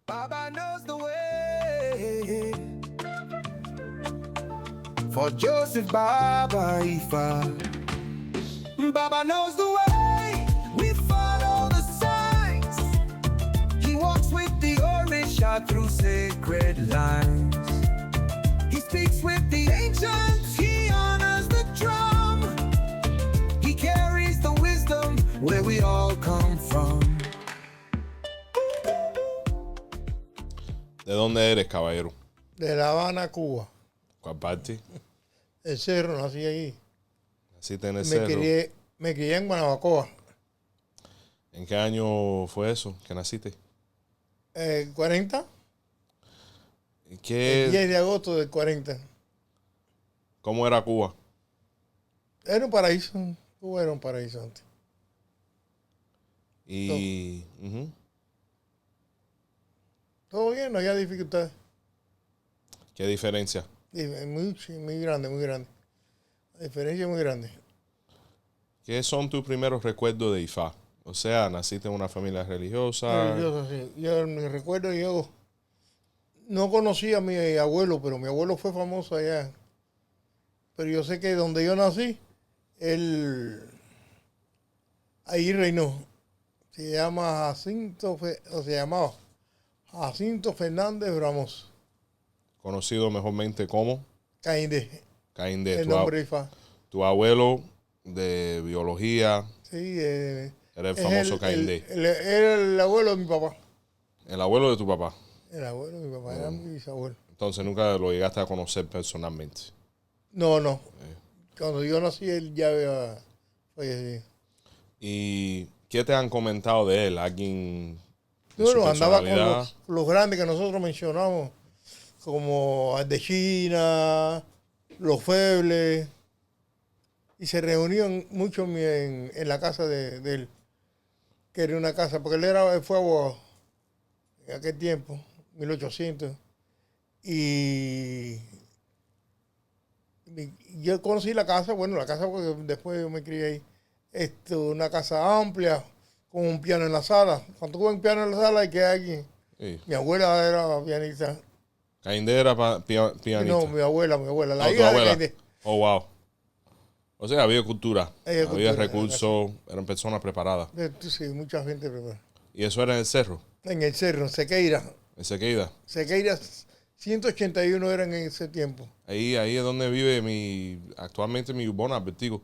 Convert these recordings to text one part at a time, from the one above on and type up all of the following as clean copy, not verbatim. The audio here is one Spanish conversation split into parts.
Baba knows the way. For Joseph Baba Ifa. Baba knows the way. We follow the signs. He walks with the Orisha through sacred lines. He speaks with the ancients. He honors the drum. He carries the wisdom where we all come from. ¿De dónde eres, caballero? De La Habana, Cuba. ¿Cuál parte? El cerro, nací allí. Naciste en el Me cerro. me crié en Guanabacoa. ¿En qué año fue eso que naciste? 40, el ¿Qué, 10 de agosto del 40. ¿Cómo era Cuba? Era un paraíso. Cuba era un paraíso antes. Y ujú. Todo bien, no había dificultades. ¿Qué diferencia? Muy grande, muy grande. La diferencia es muy grande. ¿Qué son tus primeros recuerdos de Ifá? O sea, naciste en una familia religiosa. Religioso, sí. Yo me recuerdo, yo no conocía a mi abuelo, pero mi abuelo fue famoso allá. Pero yo sé que donde yo nací, él ahí reinó. Se llama o se llamaba Jacinto Fernández Ramos. Conocido mejormente como Caindé, Caindé. el nombre de Ifá. Tu abuelo de biología Sí, era el es famoso Caindé. era el abuelo de mi papá. El abuelo de tu papá. El abuelo de mi papá, era mi bisabuelo. Entonces nunca lo llegaste a conocer personalmente. No. Cuando yo nací, él ya había fallecido. ¿Y qué te han comentado de él? ¿Alguien de su Bueno, andaba con personalidad? los grandes que nosotros mencionamos, como Ardechina, Los Febles, y se reunían mucho en la casa de él, que era una casa, porque él fue abogado en aquel tiempo, 1800, y yo conocí la casa, bueno, la casa porque después yo me crié ahí, una casa amplia, con un piano en la sala. Cuando tuve un piano en la sala hay que alguien. Sí. Mi abuela era pianista. Caindé era pianista. No, mi abuela, la No, tu hija de abuela. Caindé. Oh, wow. O sea, había cultura, Había había cultura, recursos, eran personas preparadas. Sí, mucha gente prepara. Y eso era en el cerro, En el cerro, Sequeira. en Sequeira. Sequeira, 181 eran en ese tiempo. Ahí es donde vive actualmente mi Ubona Vertigo.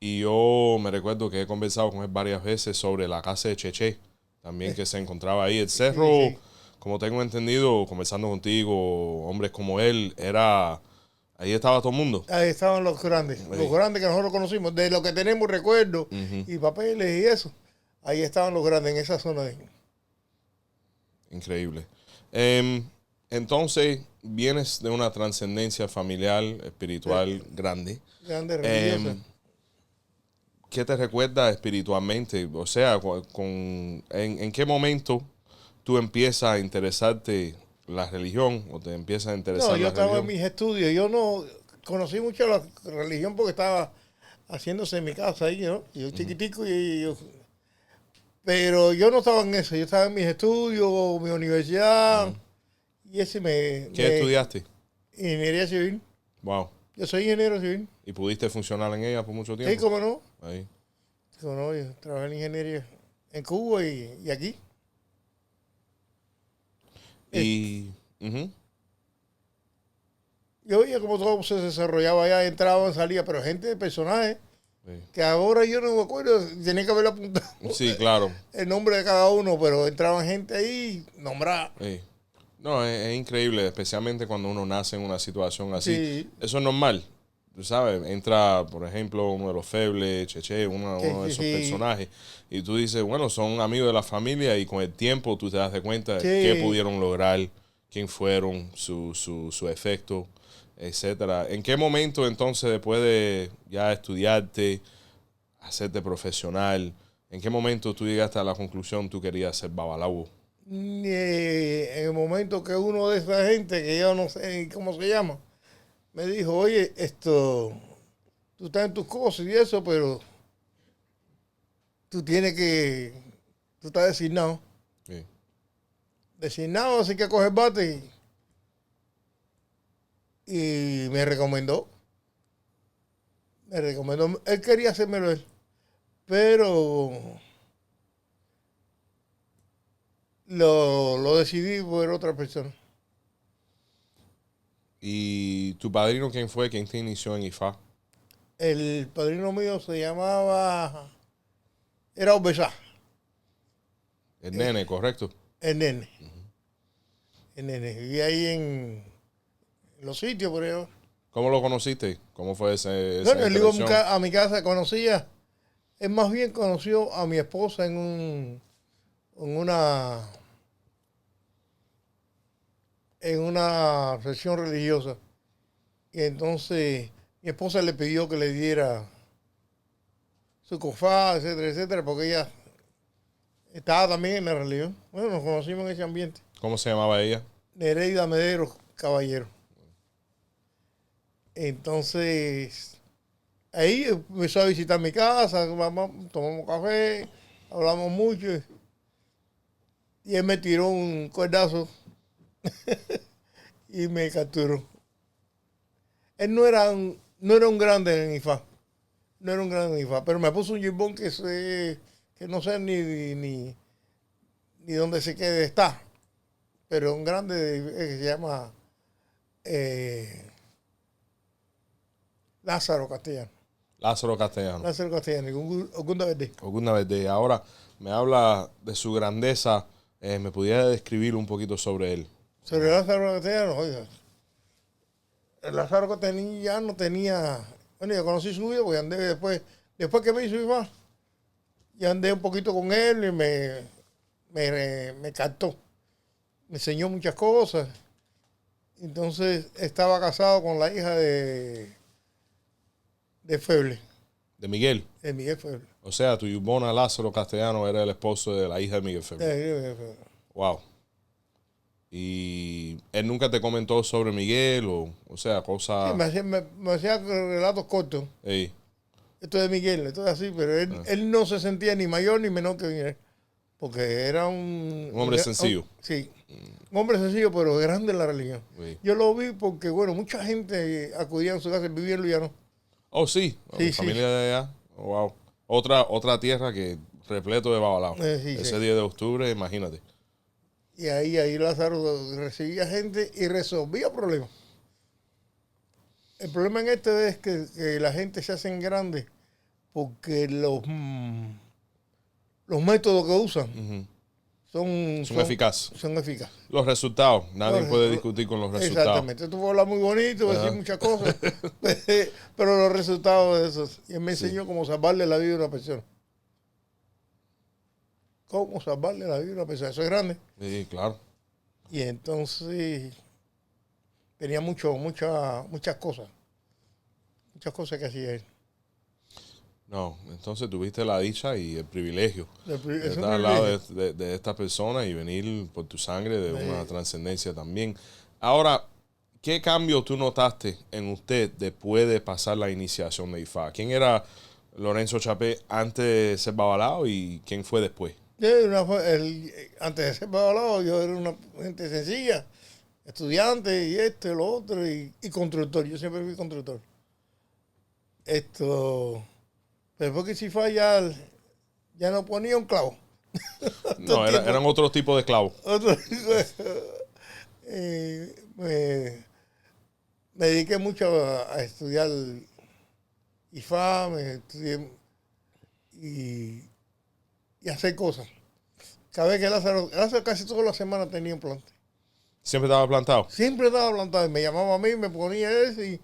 Y yo me recuerdo que he conversado con él varias veces sobre la casa de Cheche, también que se encontraba ahí. El cerro, Sí. como tengo entendido, conversando contigo, hombres como él, ahí estaba todo el mundo. Ahí estaban los grandes que nosotros conocimos, de lo que tenemos recuerdos y papeles y eso. Ahí estaban los grandes en esa zona. Increíble. Entonces, vienes de una trascendencia familiar, espiritual grande. Grandes religiosas. ¿Qué te recuerda espiritualmente? O sea, ¿en qué momento tú empiezas a interesarte la religión o te empiezas a interesar No, yo la estaba religión? en mis estudios. Yo no conocí mucho la religión porque estaba haciéndose en mi casa ahí, ¿no? Yo chiquitico pero yo no estaba en eso. Yo estaba en mis estudios, mi universidad. Y ese ¿Qué estudiaste? Ingeniería civil. Wow. Yo soy ingeniero civil. ¿Y pudiste funcionar en ella por mucho tiempo? Sí, cómo no. Ahí. Cómo no, yo trabajé en ingeniería en Cuba y aquí. Y... ujú. Yo veía cómo todo se desarrollaba allá, entraban, salía, pero gente de personajes Sí. que ahora yo no me acuerdo, tenía que haber apuntado Sí, claro. el nombre de cada uno, pero entraban gente ahí nombrada. Sí. No, es increíble, especialmente cuando uno nace en una situación así. Sí. Eso es normal. Tú sabes, entra, por ejemplo, uno de los Febles, Cheche, uno de esos Sí. personajes, y tú dices, bueno, son amigos de la familia, y con el tiempo tú te das de cuenta de Sí. qué pudieron lograr, quién fueron, su efecto, etcétera. ¿En qué momento entonces, después de ya estudiarte, hacerte profesional, en qué momento tú llegaste a la conclusión tú querías ser babalawo? En el momento que uno de esa gente, que yo no sé cómo se llama, me dijo, oye, tú estás en tus cosas y eso, pero tú estás designado. Sí. designado, así que coge el bate y me recomendó. Él quería hacérmelo él, pero lo decidí por otra persona. ¿Y tu padrino quién fue? ¿Quién te inició en IFA? El padrino mío se llamaba, era Obesá, El nene, correcto. el nene. El nene, vivía ahí en los sitios, por ahí. ¿Cómo lo conociste? ¿Cómo fue esa Bueno, él iba interacción? a mi casa, conocía, él más bien conoció a mi esposa en una sesión religiosa. Y entonces mi esposa le pidió que le diera su cofá, etcétera, etcétera, porque ella estaba también en la religión. Bueno, nos conocimos en ese ambiente. ¿Cómo se llamaba ella? Nereida Medeiros Caballero. Entonces, ahí empezó a visitar mi casa, tomamos café, hablamos mucho. Y él me tiró un cuerdazo y me capturó. Él no era un grande en IFA. No era un grande en IFA, pero me puso un gimbón que no sé ni dónde se quede está. Pero un grande que se llama Lázaro Castellano. Lázaro Castellano. Lázaro Castellano, y Ogunda Verde. Alguna vez de ahora me habla de su grandeza. ¿Me pudiera describir un poquito sobre él? Sobre Lázaro Castellano, oiga. El Lázaro Castellano ya no tenía. Bueno, yo conocí su vida porque andé después que me hizo IFA, ya andé un poquito con él y me captó. Me enseñó muchas cosas. Entonces estaba casado con la hija de Feble, De Miguel. de Miguel Feble. O sea, tu yubona Lázaro Castellano era el esposo de la hija de Miguel Feble. De- Wow. ¿Y él nunca te comentó sobre Miguel o sea, Sí, cosas... me hacía relatos cortos. Ey, Esto es de Miguel, esto es así, pero él no se sentía ni mayor ni menor que Miguel. Porque era Un hombre sencillo. Sí, un hombre sencillo, pero grande en la religión. sí. Yo lo vi porque, bueno, mucha gente acudía a su casa, vivía en Luyano. Oh, sí. Sí, Mi sí. familia de allá. Oh, wow. Otra tierra que repleto de babalao. Sí, Ese sí. 10 de octubre, imagínate. Y ahí Lázaro recibía gente y resolvía problemas. El problema en este es que la gente se hacen grande porque los métodos que usan Ujú. son eficaces. Son eficaces. Los resultados. Nadie Los puede resu- discutir con los resultados. Exactamente. Tú puedes hablar muy bonito, decir muchas cosas, pero los resultados de esos. Y él me enseñó cómo salvarle la vida a una persona. Cómo salvarle la vida a una persona. Eso es grande. Sí, claro. Y entonces tenía muchas cosas. Muchas cosas que hacía él. No, entonces tuviste la dicha y el privilegio de Es un estar al lado privilegio. de esta persona y venir por tu sangre de una trascendencia también. Ahora, ¿qué cambio tú notaste en usted después de pasar la iniciación de IFA? ¿Quién era Lorenzo Chapé antes de ser babalao y quién fue después? Antes de ser babalao, yo era una gente sencilla, estudiante y lo otro, y constructor. Yo siempre fui constructor. Pero porque si falla, ya no ponía un clavo. No, eran otros tipos de esclavos. Otro, me dediqué mucho a estudiar IFA, me estudié y hacer cosas. Cada vez que Lázaro casi todas las semanas tenía un plante. Siempre estaba plantado. Siempre estaba plantado y me llamaba a mí, me ponía eso y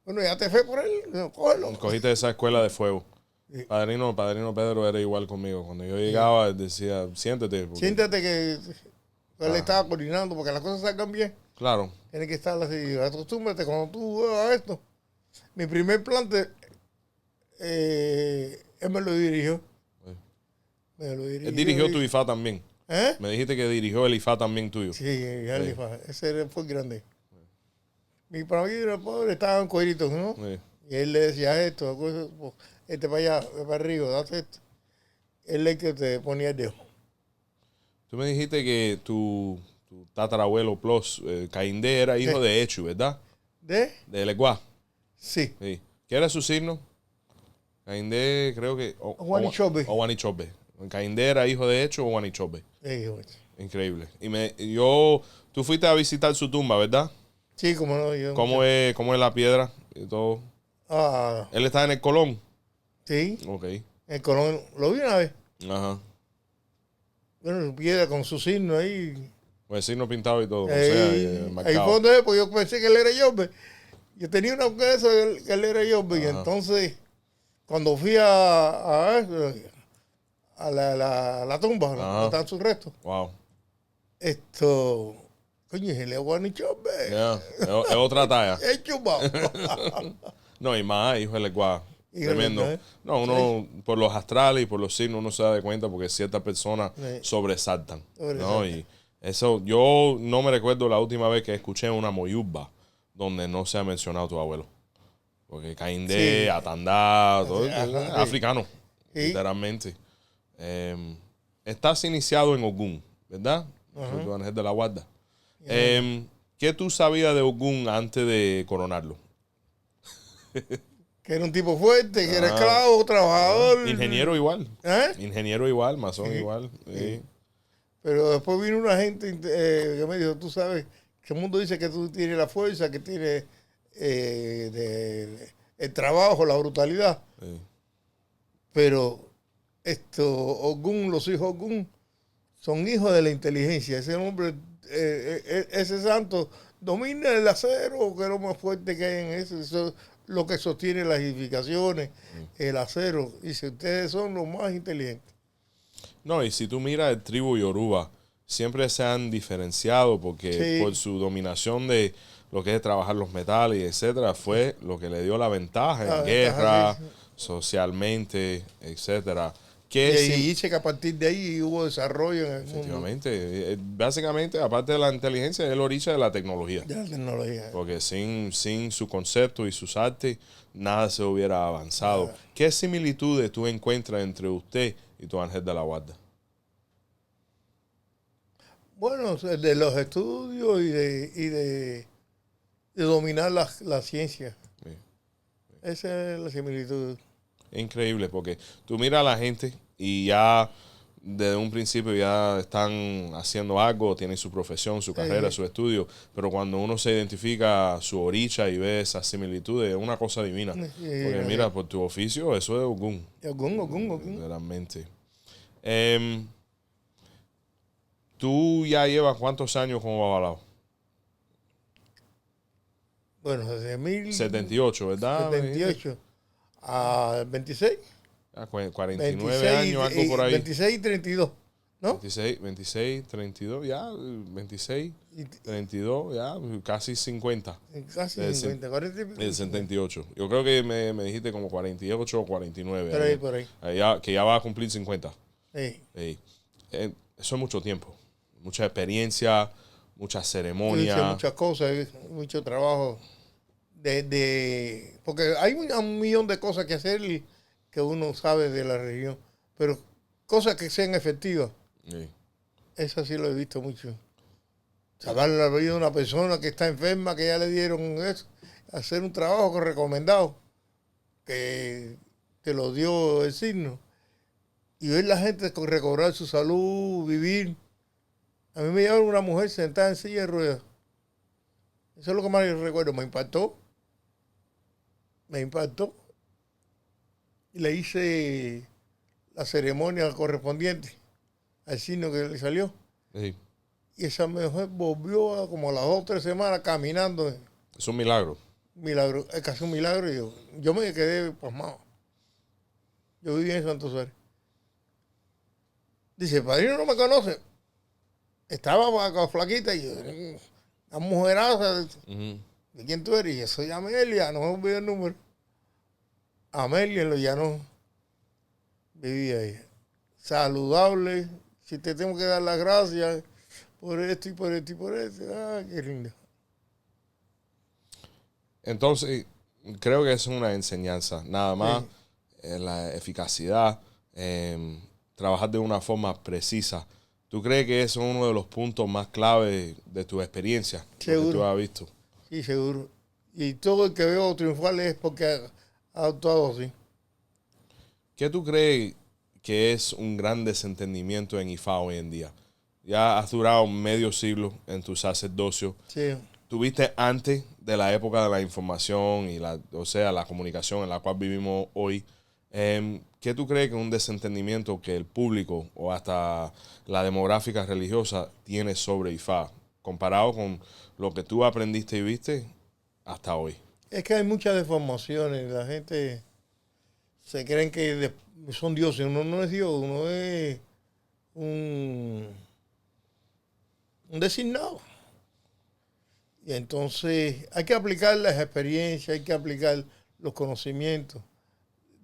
bueno, ya te fue por él, cógelo. Cogiste esa escuela de fuego. Sí. Padrino Pedro era igual conmigo. Cuando yo llegaba, él decía, siéntete. porque- Siéntate que él estaba coordinando porque las cosas salgan bien. Claro. Tiene que estar así, acostúmbrate cuando tú hagas esto. Mi primer plante, él me lo dirigió. Sí. Me lo dirigió. Él dirigió tu IFA también. ¿Eh? Me dijiste que dirigió el IFA también tuyo. Sí, ese fue grande. Mi padre pobre estaba en cueritos, ¿no? Sí. Y él le decía esto, para allá, ve para arriba, date esto. Él es el que te ponía el dedo. Tú me dijiste que tu tu tatarabuelo Plus, Caindé era hijo Sí. de Echu, ¿verdad? ¿De? De Leguá. Sí. Sí. ¿Qué era su signo? Caindé, creo que... Oguanichobe. Oguanichobe. Caindé era hijo de Echu o Oguanichobe. Increíble. Tú fuiste a visitar su tumba, ¿verdad? Sí, como no. ¿Cómo es la piedra y todo? Ah, Él está en el Colón. sí. Ok. El Colón lo vi una vez. Ajá. Bueno, su piedra con su signo ahí. Con el signo pintado y todo. O sea, Ahí marcado. fue donde, pues yo pensé que él era Yorbe. Yo tenía una cosa de eso, que él era Yorbe. Y Ajá. entonces, cuando fui a la tumba, Ajá. donde están sus restos, Wow. coño, es el Oguanichobe. Yeah. Es otra talla. Es chupado. No, y más, hijo de Leguá. Hijo de Tremendo. Leguá. No, uno, por los astrales y por los signos, uno se da de cuenta porque ciertas personas Sí. sobresaltan. ¿No? Sobresaltan. Y eso, yo no me recuerdo la última vez que escuché una moyuba donde no se ha mencionado tu abuelo. Porque Caindé, Sí. Atandá, todo, Ajá, es sí. africano, Sí. literalmente. Estás iniciado en Ogún, ¿verdad? Ajá. Tu ángel de la guarda. ¿Qué tú sabías de Ogún antes de coronarlo? Que era un tipo fuerte, que era Ah. esclavo, trabajador. Ingeniero igual. ¿Eh? Ingeniero igual, masón Sí. igual. Sí. Pero después vino una gente que me dijo, tú sabes, que el mundo dice que tú tienes la fuerza, que tienes el trabajo, la brutalidad. Sí. Pero Ogún, los hijos Ogún, son hijos de la inteligencia. Ese hombre, ese santo, domina el acero, que es lo más fuerte que hay en eso. Eso es lo que sostiene las edificaciones, el acero. Dice, ustedes son los más inteligentes. No, y si tú miras el tribu Yoruba, siempre se han diferenciado porque Sí. por su dominación de lo que es trabajar los metales, etcétera, fue lo que le dio la ventaja en La guerra, ventaja, sí. socialmente, etcétera. Y Que dice que a partir de ahí hubo desarrollo en el mundo efectivamente, básicamente, aparte de la inteligencia, es el origen de la tecnología. de la tecnología. Porque sin su concepto y sus artes, nada se hubiera avanzado. Nada. ¿Qué similitudes tú encuentras entre usted y tu ángel de la guarda? Bueno, de los estudios y de dominar la ciencia. Sí. Esa es la similitud. Es increíble porque tú miras a la gente y ya desde un principio ya están haciendo algo, tienen su profesión, su carrera, su estudio, pero cuando uno se identifica su oricha y ve esas similitudes, es una cosa divina. Porque mira, por tu oficio, eso es Ogún, Ogún. realmente. ¿Tú ya llevas cuántos años como babalao? Bueno, desde 78, ¿verdad? 78 a 26. 49 26, años, algo por ahí. 26 y 32, ¿no? 26, 32, ya, 26, 32, ya, casi 50. Casi Del 50, 40 y pico. El 78. Yo creo que me dijiste como 48 o 49. Por ahí. Que ya va a cumplir 50. Sí. Sí. Eso es mucho tiempo. Mucha experiencia, muchas Hice ceremonias. muchas cosas, mucho trabajo. Porque hay un millón de cosas que hacer que uno sabe de la región, pero cosas que sean efectivas, Sí. eso sí lo he visto mucho. Salvar la vida de una persona que está enferma, que ya le dieron eso, hacer un trabajo recomendado, que te lo dio el signo, y ver la gente recobrar su salud, vivir. A mí me llevaron una mujer sentada en silla de ruedas. Eso es lo que más recuerdo. Me impactó. Y le hice la ceremonia correspondiente al signo que le salió. Sí. Y esa mujer volvió como a las 2 o 3 semanas caminando. Es un milagro. Milagro, es casi un milagro. Y yo me quedé pasmado. Yo vivía en Santo Suárez. Dice, el padrino no me conoce. Estaba flaquita y yo, una mujeraza. Ujú. ¿De quién tú eres? Y yo soy Amelia, no me olvidé el número. Amelia en Los Llanos. Vivía ahí. Saludable. Si te tengo que dar las gracias por esto y por esto y por esto. Ah, qué lindo. Entonces, creo que es una enseñanza. Nada más Sí. la eficacidad, trabajar de una forma precisa ¿Tú crees que eso es uno de los puntos más claves de tu experiencia? Lo que Seguro. tú has visto. Sí, seguro. Y todo el que veo triunfal es porque ha actuado así. ¿Qué tú crees que es un gran desentendimiento en IFA hoy en día? Ya has durado medio siglo en tu sacerdocio. Sí. Tuviste antes de la época de la información y la comunicación en la cual vivimos hoy. ¿Qué tú crees que es un desentendimiento que el público o hasta la demográfica religiosa tiene sobre IFA comparado con lo que tú aprendiste y viste hasta hoy? Es que hay muchas deformaciones. La gente se creen que son dioses. Uno no es Dios, uno es un designado. Y entonces hay que aplicar las experiencias, hay que aplicar los conocimientos,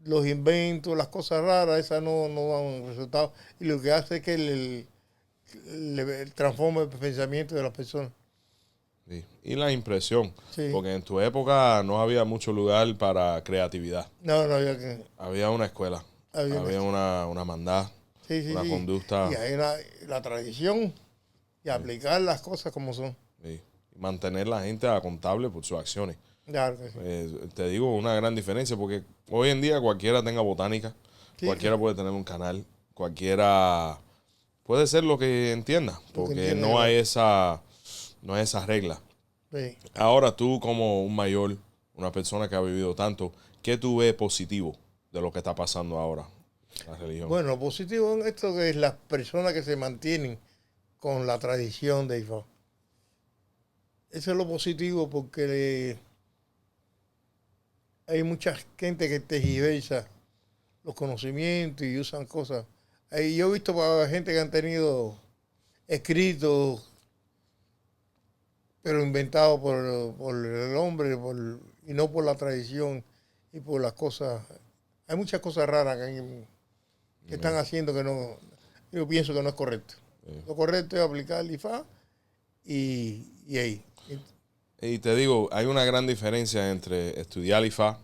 los inventos, las cosas raras, esas no dan resultados. Y lo que hace es que le transforma el pensamiento de las personas. Sí. Y la impresión, Sí. porque en tu época no había mucho lugar para creatividad. No, había que... Había una escuela, había una mandada, Sí, sí, una sí. conducta. Y hay la tradición y aplicar las cosas como son. Sí. Y mantener la gente contable por sus acciones. Claro que sí. Te digo una gran diferencia, porque hoy en día cualquiera tenga botánica, Sí, cualquiera puede tener un canal, cualquiera puede ser lo que entienda, porque entienda, no ¿verdad? hay esa regla. Sí. Ahora tú como un mayor, una persona que ha vivido tanto, ¿qué tú ves positivo de lo que está pasando ahora, la religión? Bueno, lo positivo en esto que es las personas que se mantienen con la tradición de IFA. Eso es lo positivo porque hay mucha gente que tergiversa los conocimientos y usan cosas. Yo he visto gente que han tenido escritos, pero inventados por el hombre y no por la tradición y por las cosas. Hay muchas cosas raras que están haciendo que no, yo pienso que no es correcto. Lo correcto es aplicar el IFA y ahí. Y te digo, hay una gran diferencia entre estudiar IFA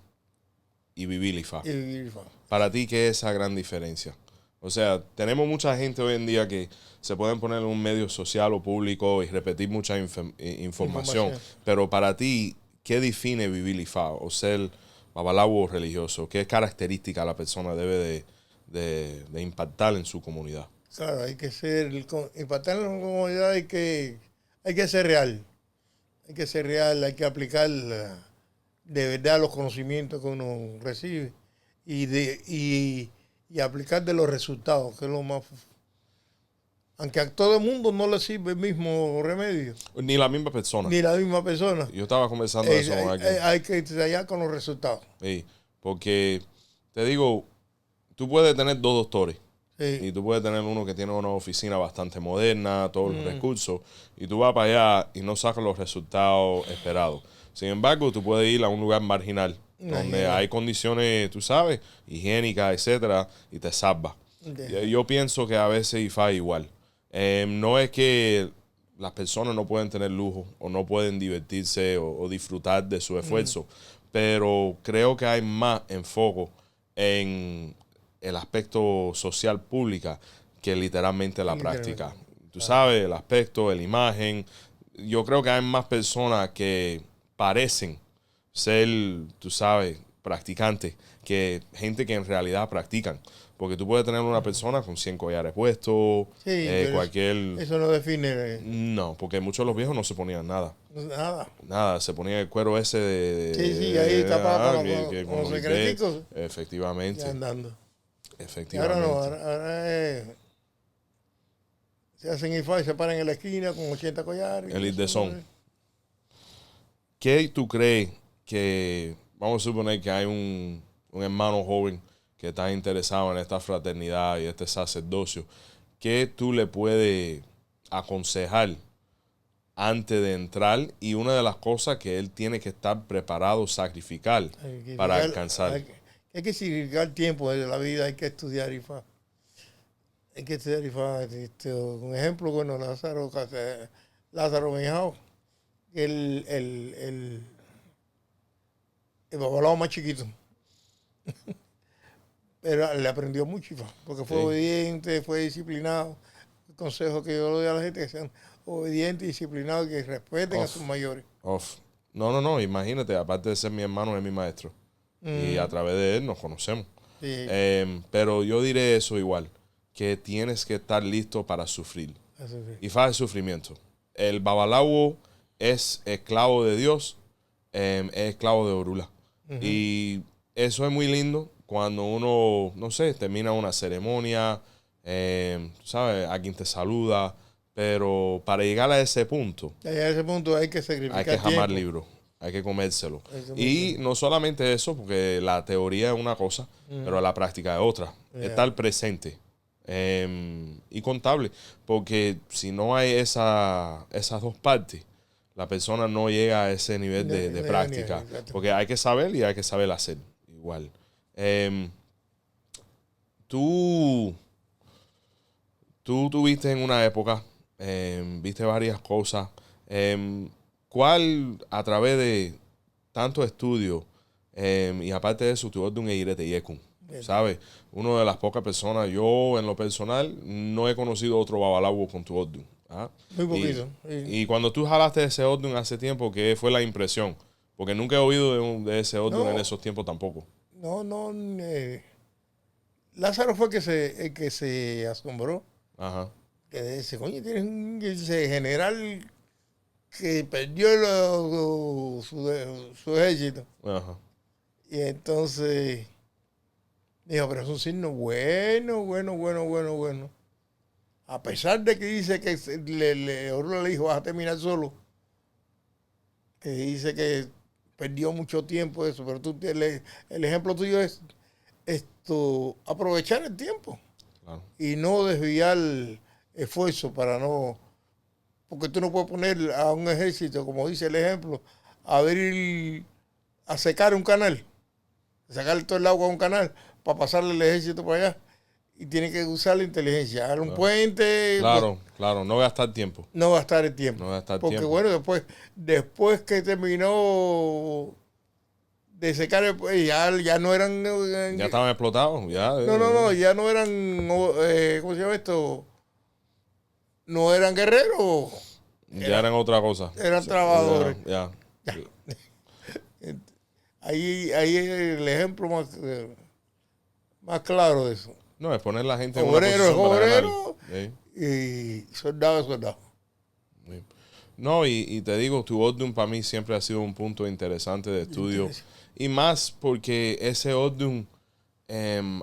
y vivir IFA. Y IFA. Para ti, ¿qué es esa gran diferencia? O sea, tenemos mucha gente hoy en día que se pueden poner en un medio social o público y repetir mucha información. Pero para ti, ¿qué define vivir IFA o ser babalawo religioso? ¿Qué característica la persona debe de impactar en su comunidad? Claro, hay que impactar en la comunidad, hay que ser real. Hay que ser real, hay que aplicar de verdad los conocimientos que uno recibe y aplicar de los resultados, que es lo más... Aunque a todo el mundo no le sirve el mismo remedio. Ni la misma persona. Ni la misma persona. Yo estaba conversando eso con alguien. Hay que ensayar con los resultados. Sí, porque te digo, tú puedes tener dos doctores. Sí. Y tú puedes tener uno que tiene una oficina bastante moderna, todos los recursos, y tú vas para allá y no sacas los resultados esperados. Sin embargo, tú puedes ir a un lugar marginal, donde hay condiciones, tú sabes, higiénicas, etcétera, y te salva. Yo pienso que a veces IFA es igual. No es que las personas no pueden tener lujo o no pueden divertirse o disfrutar de su esfuerzo, pero creo que hay más enfoque en el aspecto social pública que literalmente la práctica. Tú sabes, el aspecto, la imagen. Yo creo que hay más personas que parecen ser, tú sabes, practicantes que gente que en realidad practican. Porque tú puedes tener una persona con 100 collares puestos, Sí, cualquier... Eso no define No, porque muchos de los viejos no se ponían nada. nada. Nada, se ponía el cuero ese de... Sí, ahí tapado con los con secreticos. Efectivamente. Ya andando. Y Efectivamente. ahora no, ahora se hacen IFA y se paran en la esquina con 80 collares. El Idesón. ¿Qué tú crees que, vamos a suponer que hay un hermano joven que está interesado en esta fraternidad y este sacerdocio? ¿Qué tú le puedes aconsejar antes de entrar? Y una de las cosas que él tiene que estar preparado, sacrificar para alcanzar. Hay que sacrificar tiempo de la vida, hay que estudiar IFA. Hay que estudiar IFA. Un ejemplo, bueno, Lázaro Benjao, el babalao más chiquito. Pero le aprendió mucho IFA, porque fue obediente, fue disciplinado, consejo que yo le doy a la gente, que sean obedientes, disciplinados, que respeten a sus mayores. No, imagínate, aparte de ser mi hermano, es mi maestro. Y a través de él nos conocemos. Sí. Pero yo diré eso igual, que tienes que estar listo para sufrir. Eso sí. Y faz el sufrimiento. El babalawo es esclavo de Dios, es esclavo de Orula. Y eso es muy lindo cuando uno, no sé, termina una ceremonia, ¿sabes? Alguien te saluda, pero para llegar a ese punto, A ese punto hay que sacrificar hay que jamar tiempo. libro, hay que comérselo. Eso Y no solamente eso, porque la teoría es una cosa, pero la práctica es otra. Yeah. Estar presente y contable, porque si no hay esas dos partes, la persona no llega a ese nivel de práctica, porque hay que saber y hay que saber hacer igual. Tú tuviste en una época, viste varias cosas. ¿Cuál, a través de tanto estudio, y aparte de eso, tu orden es irete yekun? ¿Sabes? Una de las pocas personas, yo en lo personal, no he conocido otro babalawo con tu orden. ¿Ah? Muy poquito. Y cuando tú jalaste ese orden hace tiempo, ¿qué fue la impresión? Porque nunca he oído de ese orden en esos tiempos tampoco. No. Lázaro fue el que se asombró. Ajá. Que dice, coño, tienes un ese general que perdió su ejército. Ajá. Y entonces dijo, pero es un signo bueno. A pesar de que dice que Orula le dijo, vas a terminar solo. Que dice que perdió mucho tiempo eso, pero el ejemplo tuyo es aprovechar el tiempo. Claro. Y no desviar esfuerzo para no... Porque tú no puedes poner a un ejército, como dice el ejemplo, a secar un canal, a sacar todo el agua a un canal para pasarle el ejército para allá. Y tiene que usar la inteligencia, hacer un puente. Claro, no gastar tiempo. No gastar el tiempo. Porque bueno, después que terminó de secar, ya no eran... ya estaban explotados. Ya no eran... ¿cómo se llama esto? No eran guerreros. Ya eran otra cosa. Eran trabajadores. Ya. Ahí es el ejemplo más claro de eso. No, es poner la gente en Obrero es una posición obrero para ganar. y soldado es soldado. Sí. No, y te digo, tu orden para mí siempre ha sido un punto interesante de estudio. Y más porque ese orden,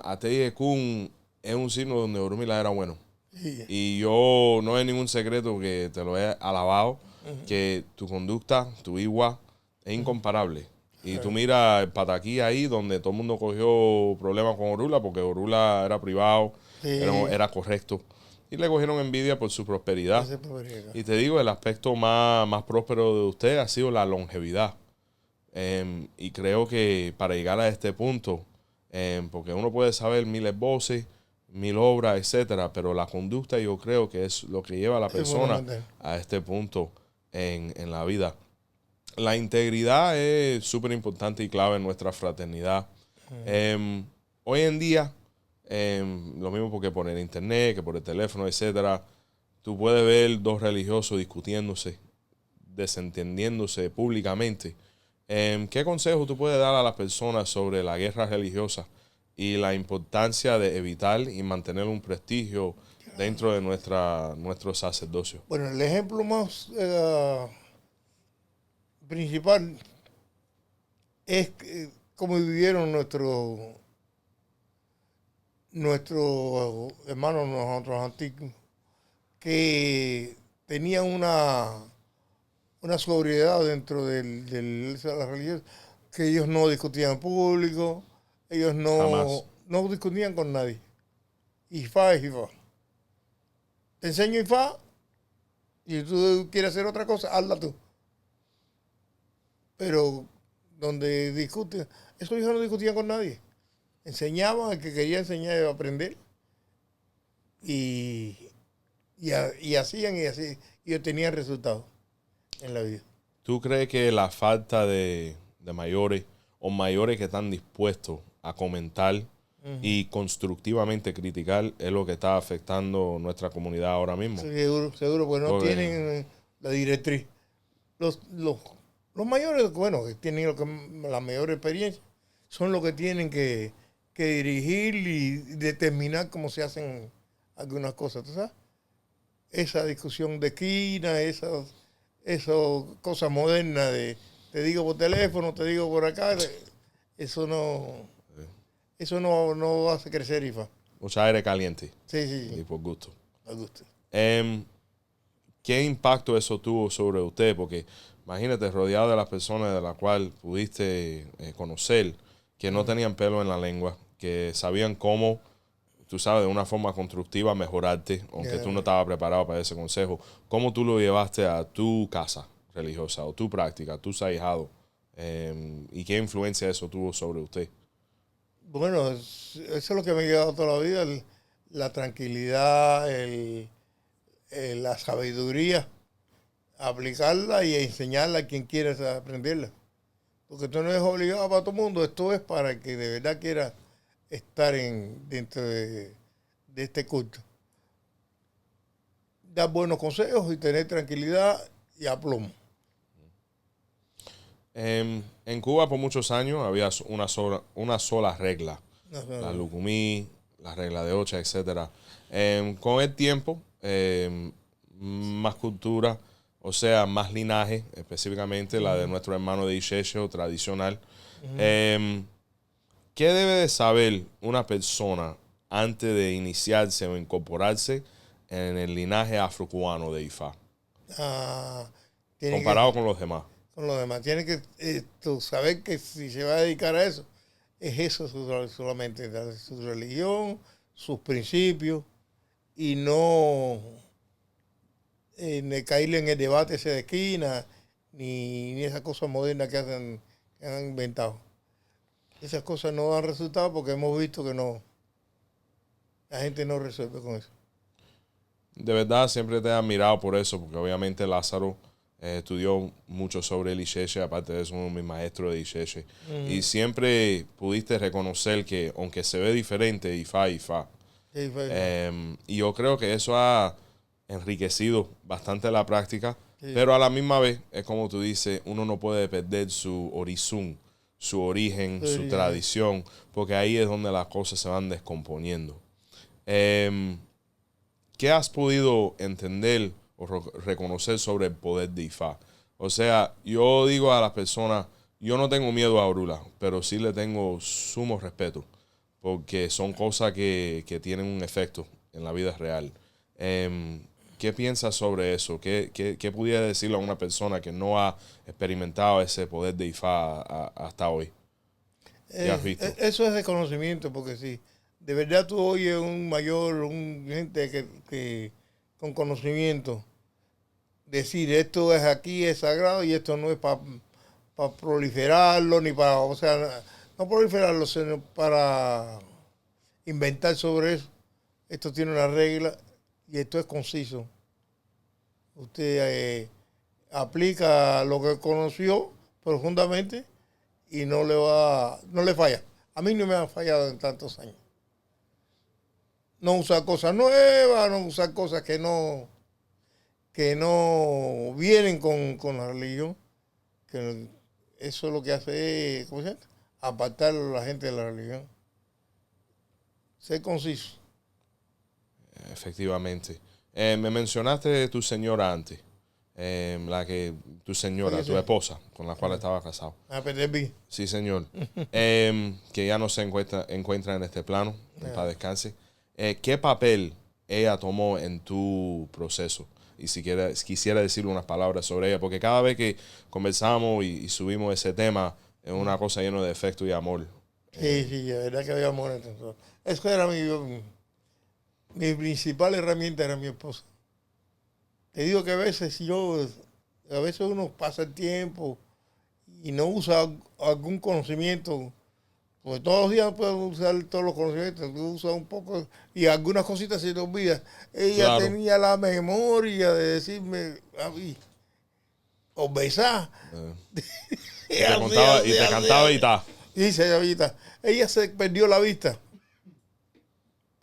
Ateye Kun, es un signo donde Orumila era bueno. Sí. Y yo no es ningún secreto que te lo he alabado, que tu conducta, tu igua, es incomparable. Y tú miras el Pataquí ahí, donde todo el mundo cogió problemas con Orula, porque Orula era privado, era correcto. Y le cogieron envidia por su prosperidad. Y te digo, el aspecto más próspero de usted ha sido la longevidad. Y creo que para llegar a este punto, porque uno puede saber miles voces, mil obras, etcétera, pero la conducta yo creo que es lo que lleva a la persona a este punto en la vida. La integridad es súper importante y clave en nuestra fraternidad. Hoy en día, lo mismo porque por el internet, que por el teléfono, etcétera, tú puedes ver dos religiosos discutiéndose, desentendiéndose públicamente. ¿Qué consejo tú puedes dar a las personas sobre la guerra religiosa y la importancia de evitar y mantener un prestigio dentro de nuestro sacerdocio? Bueno, el ejemplo más principal es cómo vivieron nuestros hermanos, nosotros antiguos, que tenían una sobriedad dentro de la religión, que ellos no discutían en público, ellos no discutían con nadie. Ifá es Ifá. Te enseño Ifá y tú quieres hacer otra cosa, hazla tú. Pero donde discuten, esos hijos no discutían con nadie. Enseñaban al que quería enseñar y aprender. Y hacían y obtenían resultados en la vida. ¿Tú crees que la falta de mayores o mayores que están dispuestos a comentar y constructivamente criticar es lo que está afectando nuestra comunidad ahora mismo. Seguro, seguro, porque no Porque- tienen la directriz. Los mayores, bueno, que tienen la mayor experiencia, son los que tienen que dirigir y determinar cómo se hacen algunas cosas, ¿tú sabes? Esa discusión de esquina, esas cosas modernas de te digo por teléfono, te digo por acá, eso no hace crecer IFA. Mucha aire caliente Sí, y sí, por gusto. me gusta. ¿Qué impacto eso tuvo sobre usted? Porque imagínate, rodeado de las personas de las cuales pudiste conocer, que no tenían pelo en la lengua, que sabían cómo, tú sabes, de una forma constructiva mejorarte, aunque tú no estabas preparado para ese consejo. ¿Cómo tú lo llevaste a tu casa religiosa o tu práctica, a tus ahijados? ¿Y qué influencia eso tuvo sobre usted? Bueno, eso es lo que me ha llevado toda la vida, la tranquilidad, la sabiduría, aplicarla y enseñarla a quien quiera aprenderla. Porque esto no es obligado para todo el mundo, esto es para el que de verdad quiera estar dentro de este culto. Dar buenos consejos y tener tranquilidad y aplomo. En Cuba por muchos años había una sola regla. La Lucumí, la regla de Ocha, etc. Con el tiempo, más cultura, o sea, más linaje, específicamente la de nuestro hermano de Ixeche tradicional. ¿Qué debe de saber una persona antes de iniciarse o incorporarse en el linaje afrocubano de IFA? Comparado con los demás. Con los demás. Tiene que saber que si se va a dedicar a eso, es eso solamente, su religión, sus principios, y no caerle en el debate ese de esquina, ni esas cosas modernas que han inventado. Esas cosas no dan resultado porque hemos visto que no, la gente no resuelve con eso. De verdad, siempre te he admirado por eso, porque obviamente Lázaro estudió mucho sobre el Ixeche, aparte de eso, uno de mis maestros de Ixeche. Y siempre pudiste reconocer que, aunque se ve diferente, IFA. Sí, Y yo creo que eso ha enriquecido bastante la práctica, sí. pero a la misma vez, es como tú dices, uno no puede perder su horizon, su origen, Sí, su ya. tradición, porque ahí es donde las cosas se van descomponiendo. ¿Qué has podido entender o reconocer sobre el poder de IFA? O sea, yo digo a las personas, yo no tengo miedo a Orula, pero sí le tengo sumo respeto, porque son cosas que tienen un efecto en la vida real. ¿Qué piensas sobre eso? ¿Qué pudiera decirle a una persona que no ha experimentado ese poder de IFA hasta hoy? ¿Qué has visto? Eso es de conocimiento, porque si de verdad tú oyes un gente que con conocimiento decir esto es aquí, es sagrado y esto no es para proliferarlo, ni para, o sea, no proliferarlo, sino para inventar sobre eso. Esto tiene una regla y esto es conciso. Usted aplica lo que conoció profundamente y no le falla. A mí no me ha fallado en tantos años. No usar cosas nuevas, no usar cosas que no vienen con la religión. Que eso lo que hace es, ¿cómo se llama? Apartar a la gente de la religión. Ser conciso. Efectivamente. Me mencionaste tu señora antes, tu señora, Sí, tu sí. esposa, con la cual estaba casado. A PTB. Sí, señor. Que ya no se encuentra en este plano, en paz descanse. ¿Qué papel ella tomó en tu proceso? Y si quisiera decirle unas palabras sobre ella, porque cada vez que conversamos y subimos ese tema, es una cosa llena de afecto y amor. Sí, la verdad que había amor entre nosotros. Eso era mi principal herramienta, era mi esposa. Te digo que a veces uno pasa el tiempo y no usa algún conocimiento, porque todos los días no puedes usar todos los conocimientos, tú usas un poco y algunas cositas se te olvidan. Ella Claro. tenía la memoria de decirme, o besar. Y te contaba y te cantaba y tal. Dice ella, ella se perdió la vista.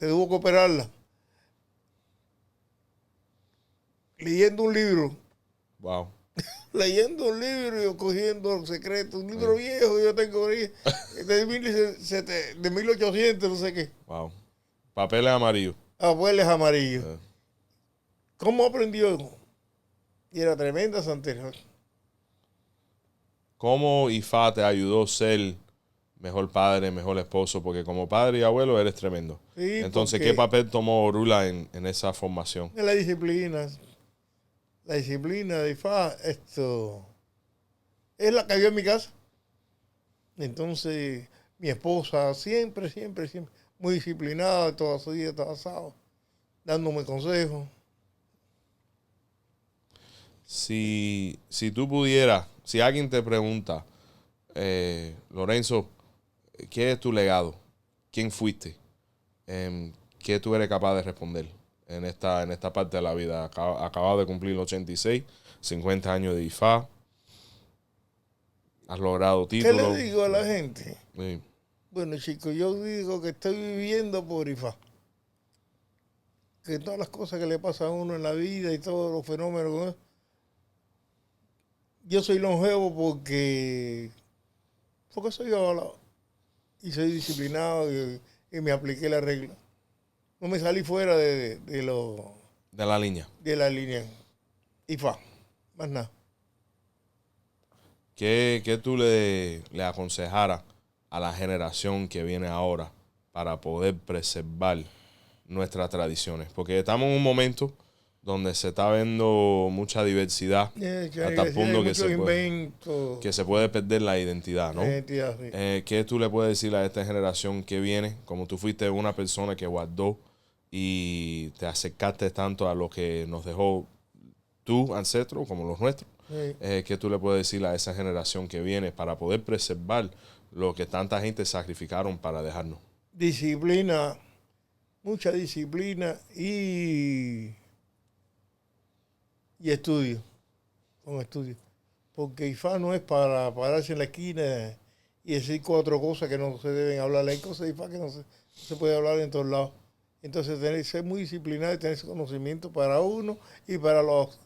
que tuvo que operarla, leyendo un libro. Wow. Leyendo un libro y cogiendo los secretos, un libro viejo que yo tengo ahí, de 1800, no sé qué. Wow. Papeles amarillos. Abuelos amarillos. Eh, ¿Cómo aprendió? Y era tremenda santera. ¿Cómo Ifá te ayudó a ser mejor padre, mejor esposo? Porque como padre y abuelo eres tremendo. Sí, Entonces, porque ¿qué papel tomó Orula en esa formación? la disciplina. La disciplina de Ifá, esto es la que había en mi casa. Entonces, mi esposa siempre, muy disciplinada, todos los días, todos los sábados, dándome consejos. Si tú pudieras, si alguien te pregunta, Lorenzo, ¿qué es tu legado? ¿Quién fuiste? ¿Qué tú eres capaz de responder en esta parte de la vida? Acabas de cumplir los 86, 50 años de IFA. Has logrado ¿Qué títulos. le digo a la gente? Sí. Bueno, chicos, yo digo que estoy viviendo por IFA. Que todas las cosas que le pasan a uno en la vida y todos los fenómenos, yo soy longevo porque soy avalado y soy disciplinado y me apliqué la regla. No me salí fuera de La línea. la línea. IFA, más nada. ¿Qué tú le aconsejaras a la generación que viene ahora para poder preservar nuestras tradiciones? Porque estamos en un momento donde se está viendo mucha diversidad hasta el punto que se puede perder la identidad, ¿no? Identidad, sí. ¿Qué tú le puedes decir a esta generación que viene? Como tú fuiste una persona que guardó y te acercaste tanto a lo que nos dejó tu ancestro como los nuestros. Sí. ¿Qué tú le puedes decir a esa generación que viene para poder preservar lo que tanta gente sacrificaron para dejarnos? Disciplina, mucha disciplina y estudio, con estudio. Porque IFA no es para pararse en la esquina y decir 4 cosas que no se deben hablar. Hay cosas de IFA que no se puede hablar en todos lados. Entonces, tener que ser muy disciplinado y tener ese conocimiento para uno y para los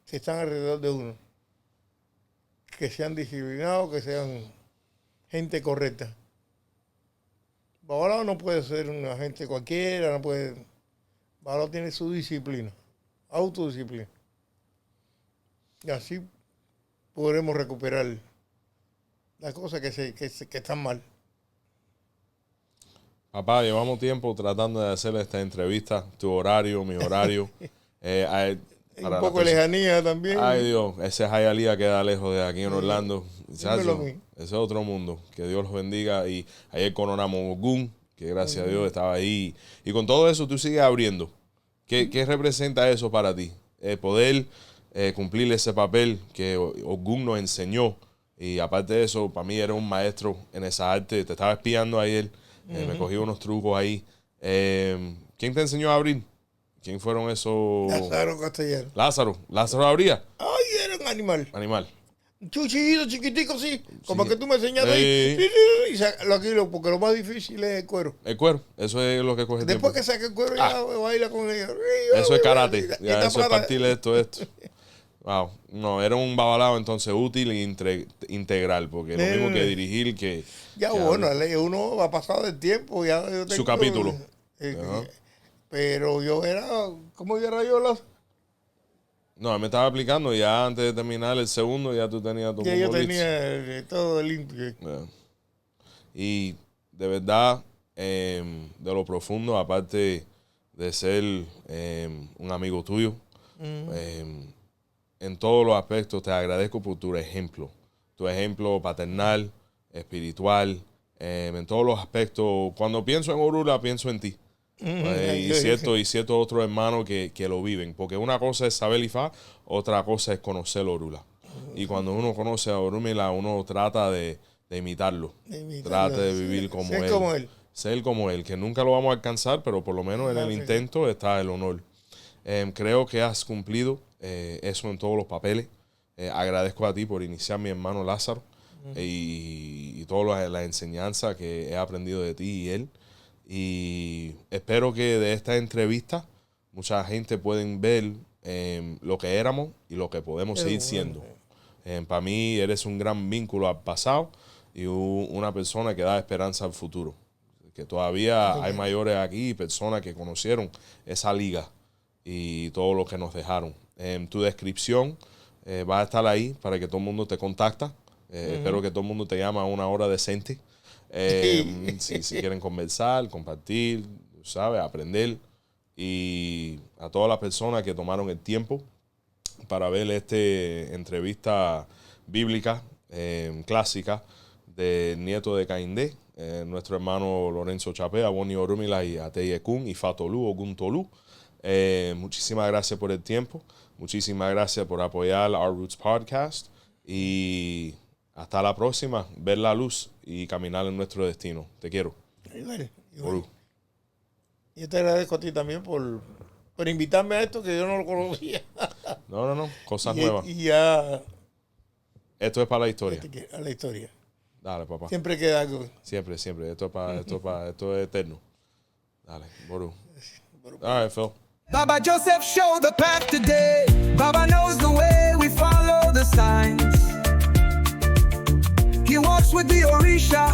que están alrededor de uno. Que sean disciplinados, que sean gente correcta. Babalao no puede ser una gente cualquiera, no puede. Babalao tiene su disciplina, autodisciplina. Y así podremos recuperar las cosas que están mal. Papá, llevamos tiempo tratando de hacer esta entrevista, tu horario, mi horario. Un poco de lejanía también. Ay, Dios, ese Hialeah queda lejos de aquí en Orlando. Dímelo a mí. Ese es otro mundo. Que Dios los bendiga. Y ayer coronamos Ogún, que gracias a Dios estaba ahí. Y con todo eso tú sigues abriendo. ¿Qué representa eso para ti? Poder cumplir ese papel que Ogún nos enseñó. Y aparte de eso, para mí era un maestro en esa arte. Te estaba espiando ayer. Me cogí unos trucos ahí. ¿Quién te enseñó a abrir? ¿Quién fueron esos? Lázaro Castellano. Lázaro abría. Ay, era un animal. Un chuchito chiquitico, sí. Como Sí. que tú me enseñaste ahí. Y porque lo más difícil es el cuero. El cuero, eso es lo que coge Después tiempo. que saque el cuero, ya baila con ella. Eso es karate. Y Ya, está eso es para- partir esto. Wow. No, era un babalao entonces útil e integral, porque lo mismo que dirigir que... Ya que bueno, hablar. uno ha pasado el tiempo. Ya yo tengo- Su capítulo. eh, Ajá. Pero yo era, ¿cómo yo era yo? No, él me estaba aplicando y ya antes de terminar el segundo ya tú tenías tu Ya yo mundo listo. tenía todo limpio. Yeah. Y de verdad, de lo profundo, aparte de ser un amigo tuyo, en todos los aspectos te agradezco por tu ejemplo paternal, espiritual, en todos los aspectos. Cuando pienso en Orula, pienso en ti. Y ciertos otros hermanos que lo viven, porque una cosa es saber IFA, otra cosa es conocer Orula. Y cuando uno conoce a Orumila, uno trata de imitarlo, trata de vivir como Ser él. como él. Ser como él, que nunca lo vamos a alcanzar, pero por lo menos en el intento está el honor. Creo que has cumplido eso en todos los papeles. Agradezco a ti por iniciar mi hermano Lázaro y todas las enseñanzas que he aprendido de ti y él. Y espero que de esta entrevista mucha gente pueden ver lo que éramos y lo que podemos seguir siendo. Para mí eres un gran vínculo al pasado y una persona que da esperanza al futuro. Que todavía hay mayores aquí, personas que conocieron esa liga y todo lo que nos dejaron. Tu descripción va a estar ahí para que todo el mundo te contacta. Espero que todo el mundo te llame a una hora decente. Si quieren conversar, compartir, ¿sabes? Aprender. Y a todas las personas que tomaron el tiempo para ver esta entrevista bíblica, clásica, del nieto de Caindé, nuestro hermano Lorenzo Chapea, Boni Orumila y Ateyekun y Fatolu Oguntolu. Muchísimas gracias por el tiempo. Muchísimas gracias por apoyar Our Roots Podcast. Y hasta la próxima. Ver la luz y caminar en nuestro destino. Te quiero. Igual. Olu. Yo te agradezco a ti también por invitarme a esto que yo no lo conocía. No. Cosas nuevas. Y ya. Esto es para la historia. A la historia. Dale, papá. Siempre queda algo. Siempre. Esto es eterno. Dale, Boru. All right, Phil. Baba Joseph showed the path today. Baba knows the way, we follow the signs. He walks with the Orisha.